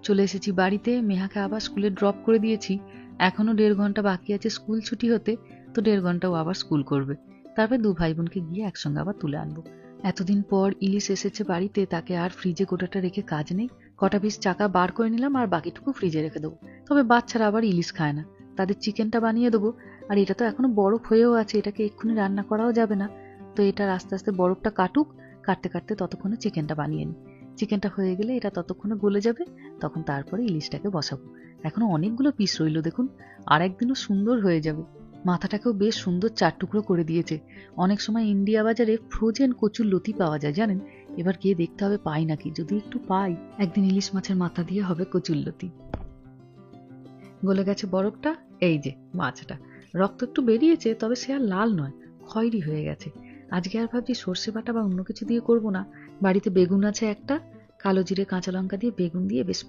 চলে এসেছি বাড়িতে। মেহাকে আবার স্কুলে ড্রপ করে দিয়েছি। এখনো 1.5 ঘন্টা বাকি আছে স্কুল ছুটি হতে, তো 1.5 ঘন্টাও আবার স্কুল করবে। তারপর 2 ভাই বোনকে গিয়ে একসঙ্গে আবার তুলে আনবো। এতদিন পর ইলিশ এসেছে বাড়িতে, তাকে আর ফ্রিজে গোটাটা রেখে কাজ নেই। কটা পিস চাকা বার করে নিলাম আর বাকিটুকু ফ্রিজে রেখে দেবো। তবে বাচ্চারা আবার ইলিশ খায় না, তাদের চিকেনটা বানিয়ে দেবো। আর এটা তো এখনো বরফ হয়েও আছে, এটাকে এক্ষুনি রান্না করাও যাবে না। তো এটা আস্তে আস্তে বরফটা কাটুক, কাটতে কাটতে ততক্ষণে চিকেনটা বানিয়ে নিই। চিকেনটা হয়ে গেলে এটা ততক্ষণে গলে যাবে, তখন তারপরে ইলিশটাকে বসাবো। এখনো অনেকগুলো পিস রইল দেখুন, আর একদিনও সুন্দর হয়ে যাবে। মাথাটাকেও বেশ সুন্দর 4 টুকরো করে দিয়েছে। অনেক সময় ইন্ডিয়া বাজারে ফ্রোজেন কচুর লতি পাওয়া যায় জানেন, এবার গিয়ে দেখতে হবে পাই নাকি। যদি একটু পাই, একদিন ইলিশ মাছের মাথা দিয়ে হবে কচুর লতি। গলে গেছে বরফটা, এই যে মাছটা। রক্ত একটু বেরিয়েছে, তবে সে আর লাল নয়, খয়েরি হয়ে গেছে। আজকে আর ভাবছি সর্ষে বাটা বা অন্য কিছু দিয়ে করবো না। বাড়িতে বেগুন আছে একটা, কালো জিরে কাঁচা লঙ্কা দিয়ে বেগুন দিয়ে বেশ